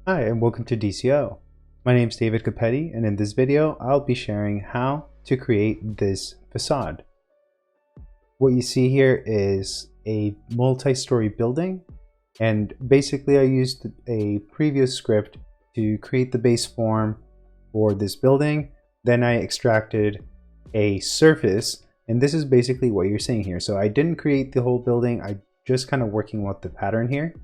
Hi and welcome to DCO. My name is David Capetti, and in this video I'll be sharing how to create this facade. What you see here is a multi-story building, and basically I used a previous script to create the base form for this building. Then I extracted a surface, and this is basically what you're seeing here. So I didn't create the whole building, I just kind of working with the pattern here.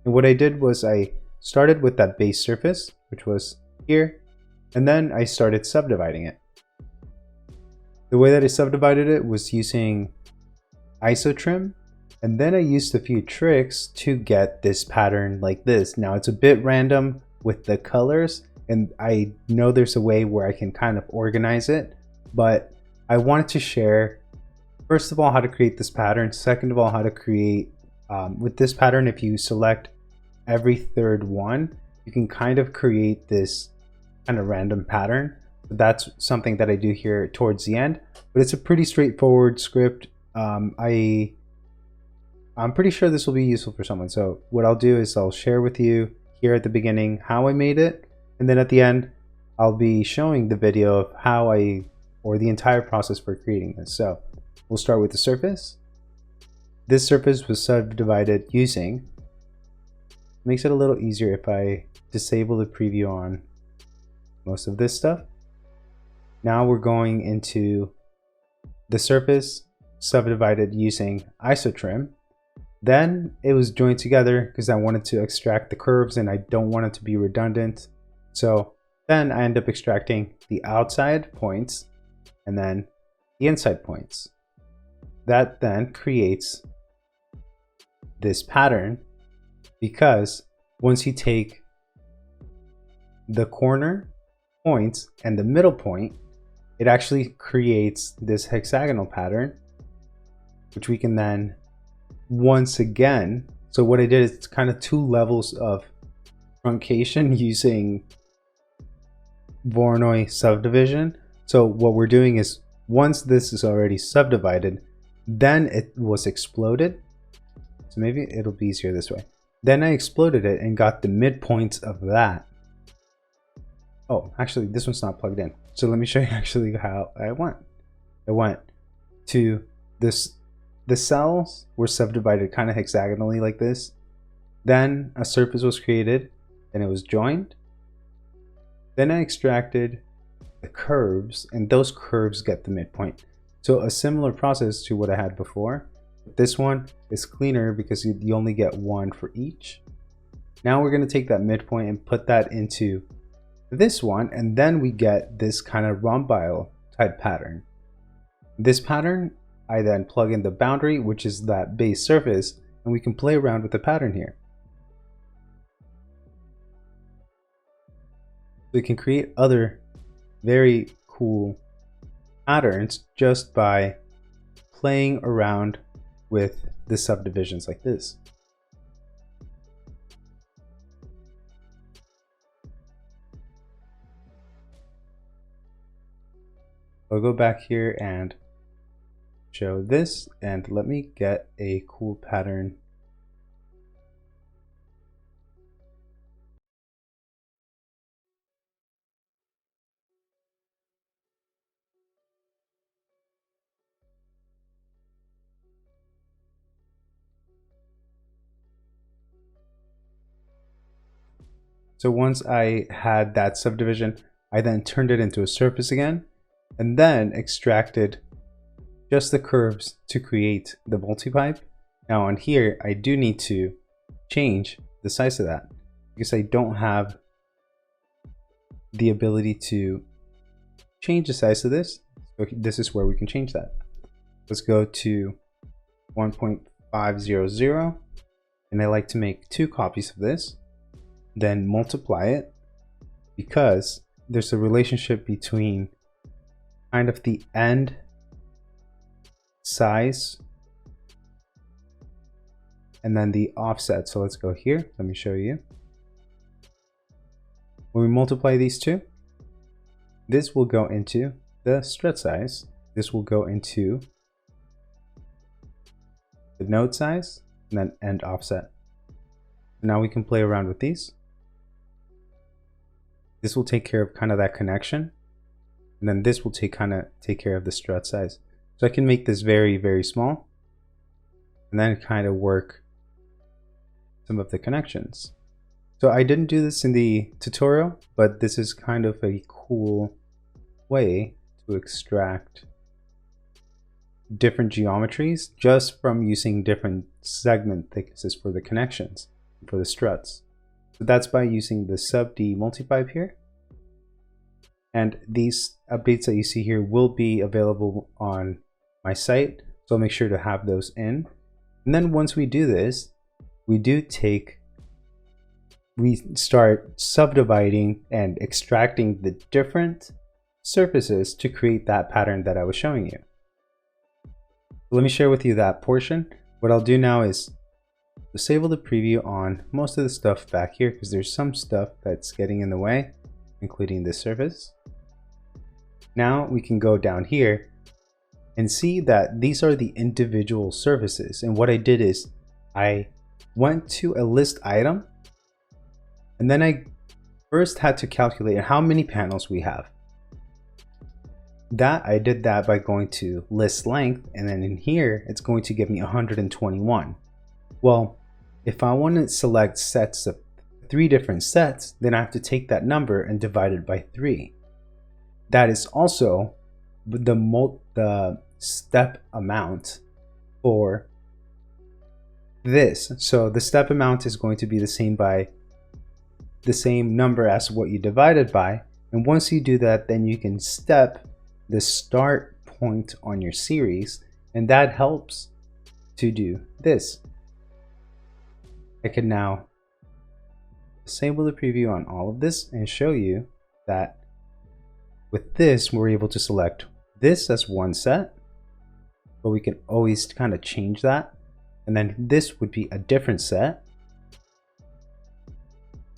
And what I did was I started with that base surface, which was here, and then I started subdividing it. The way that I subdivided it was using isotrim, and then I used a few tricks to get this pattern like this. Now it's a bit random with the colors, and I know there's a way where I can kind of organize it, but I wanted to share, first of all, how to create this pattern. Second of all, how to create, with this pattern, if you select every third one, you can kind of create this kind of random pattern. That's something that I do here towards the end, but it's a pretty straightforward script. I'm pretty sure this will be useful for someone. So what I'll do is I'll share with you here at the beginning how I made it, and then at the end I'll be showing the video of how or the entire process for creating this. So we'll start with the surface. This surface was subdivided using, makes it a little easier if I disable the preview on most of this stuff. Now we're going into the surface subdivided using isotrim. Then it was joined together because I wanted to extract the curves and I don't want it to be redundant. So then I end up extracting the outside points and then the inside points. That then creates this pattern, because once you take the corner points and the middle point, it actually creates this hexagonal pattern, which we can then once again, so what I did is kind of two levels of truncation using Voronoi subdivision. So what we're doing is, once this is already subdivided, then it was exploded. So maybe it'll be easier this way. Then I exploded it and got the midpoints of that. Oh, actually this one's not plugged in. So let me show you actually how I went. I went to this, the cells were subdivided kind of hexagonally like this. Then a surface was created and it was joined. Then I extracted the curves, and those curves get the midpoint. So a similar process to what I had before. This one is cleaner because you only get one for each. Now we're going to take that midpoint and put that into this one, and then we get this kind of Rombile type pattern. This pattern, I then plug in the boundary, which is that base surface, and we can play around with the pattern here. We can create other very cool patterns just by playing around with the subdivisions like this. I'll go back here and show this, and let me get a cool pattern. So once I had that subdivision, I then turned it into a surface again, and then extracted just the curves to create the multi-pipe. Now on here, I do need to change the size of that because I don't have the ability to change the size of this. So this is where we can change that. Let's go to 1.500, and I like to make 2 copies of this, then multiply it, because there's a relationship between kind of the end size and then the offset. So let's go here, let me show you. When we multiply these two, this will go into the strut size, this will go into the node size, and then end offset. Now we can play around with these. This will take care of kind of that connection. And then this will take care of the strut size. So I can make this very, very small and then kind of work some of the connections. So I didn't do this in the tutorial, but this is kind of a cool way to extract different geometries just from using different segment thicknesses for the connections, for the struts. So that's by using the sub D multipipe here. And these updates that you see here will be available on my site, so I'll make sure to have those in. And then once we do this, we start subdividing and extracting the different surfaces to create that pattern that I was showing you. Let me share with you that portion. What I'll do now is disable the preview on most of the stuff back here because there's some stuff that's getting in the way, including this surface. Now we can go down here and see that these are the individual surfaces. And what I did is I went to a list item and then I first had to calculate how many panels we have. I did that by going to list length, and then in here it's going to give me 121. Well, if I want to select sets of 3 different sets, then I have to take that number and divide it by 3. That is also the step amount for this. So the step amount is going to be the same number as what you divided by. And once you do that, then you can step the start point on your series, and that helps to do this. I can now disable the preview on all of this and show you that with this we're able to select this as one set, but we can always kind of change that, and then this would be a different set,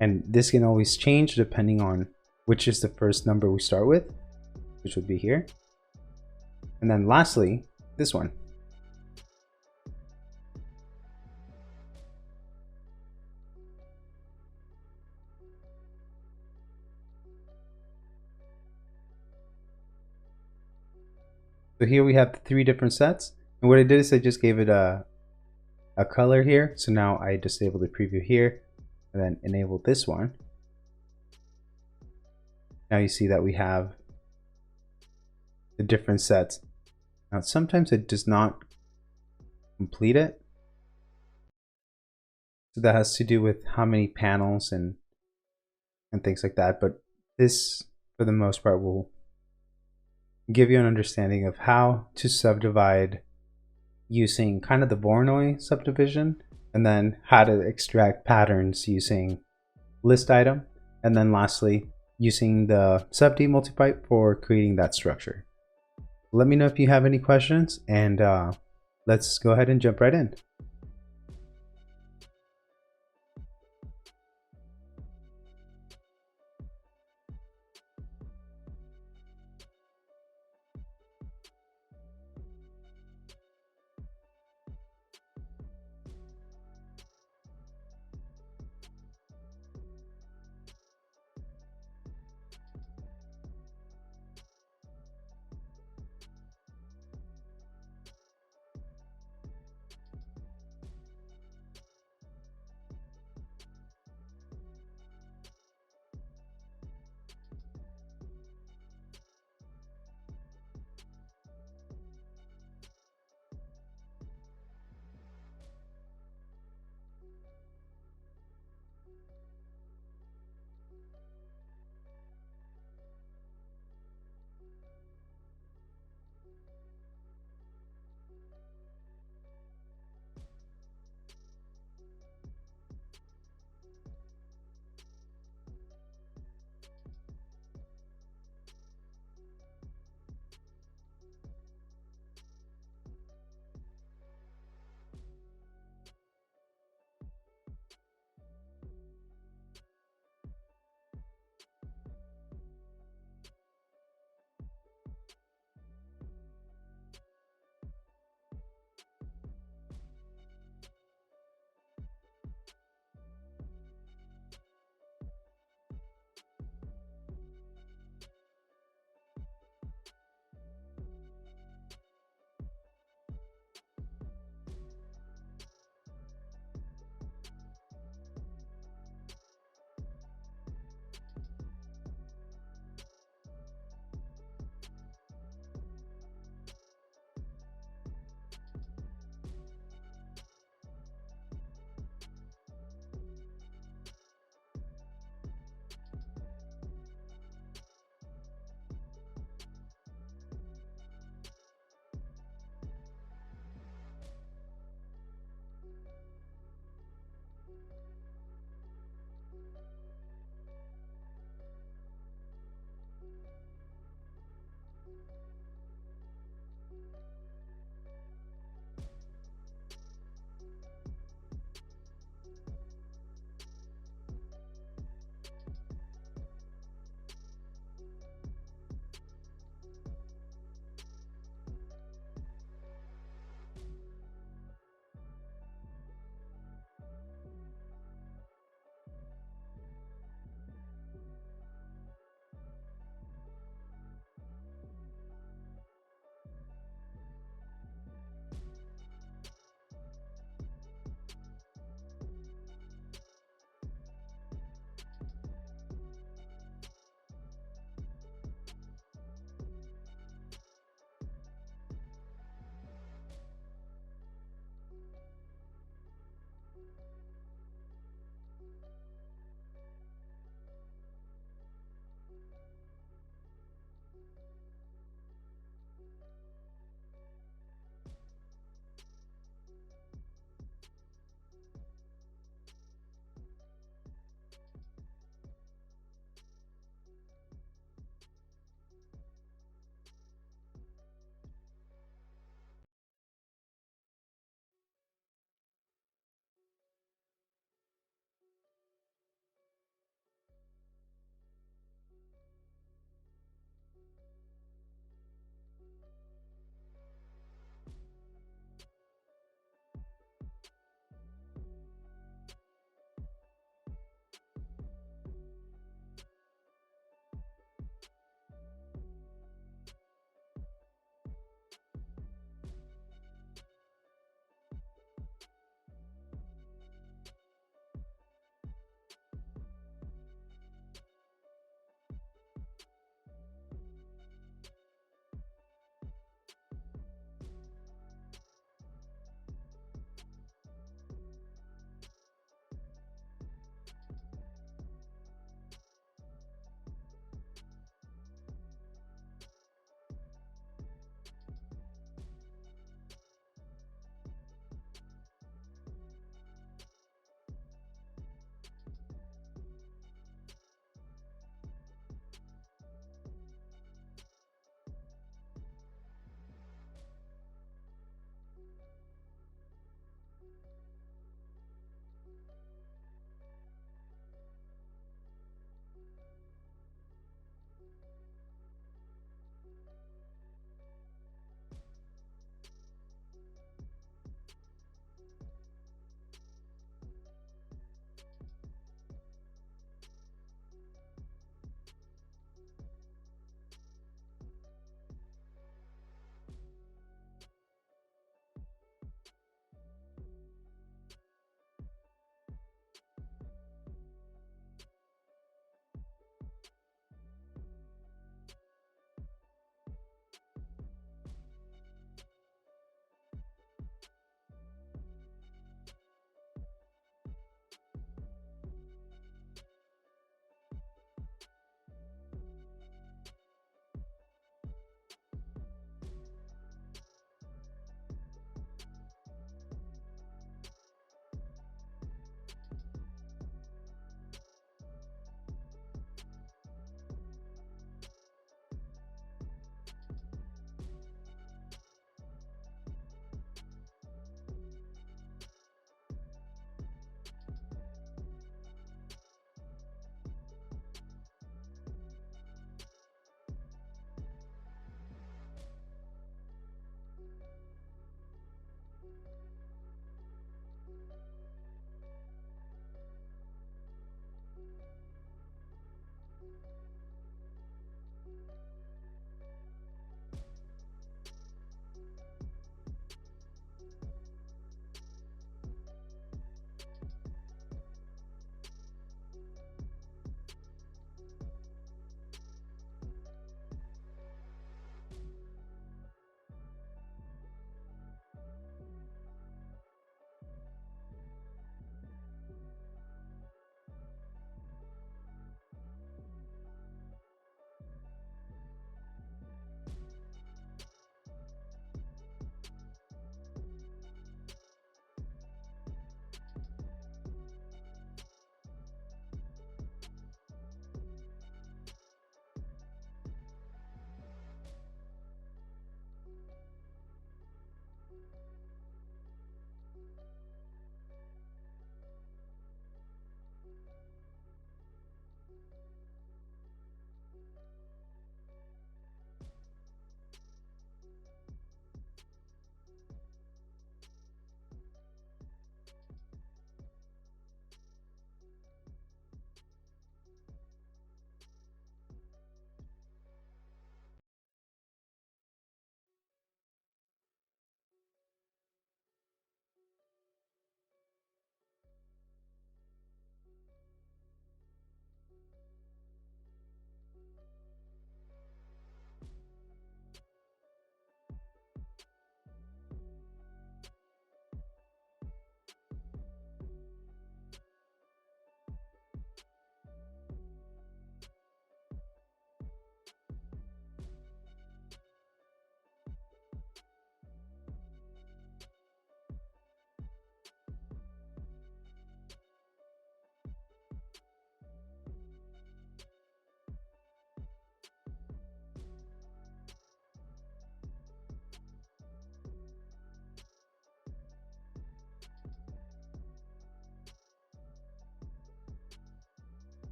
and this can always change depending on which is the first number we start with, which would be here. And then lastly, this one. So here we have the 3 different sets. And what I did is I just gave it a color here. So now I disable the preview here and then enable this one. Now you see that we have the different sets. Now sometimes it does not complete it. So that has to do with how many panels and things like that. But this, for the most part, will give you an understanding of how to subdivide using kind of the Voronoi subdivision, and then how to extract patterns using list item, and then lastly using the sub-D multipipe for creating that structure. Let me know if you have any questions, and let's go ahead and jump right in.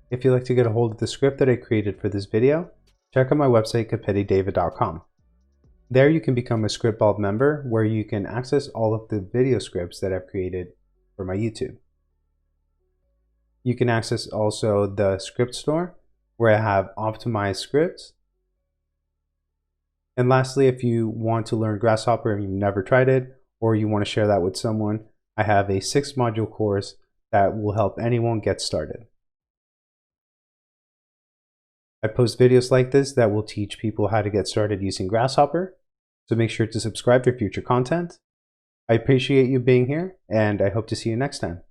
If you'd like to get a hold of the script that I created for this video, check out my website competidavid.com. There you can become a Script Vault member where you can access all of the video scripts that I've created for my YouTube. You can access also the script store where I have optimized scripts. And lastly, if you want to learn Grasshopper and you've never tried it, or you want to share that with someone, I have a 6-module course that will help anyone get started. I post videos like this that will teach people how to get started using Grasshopper, so make sure to subscribe for future content. I appreciate you being here, and I hope to see you next time.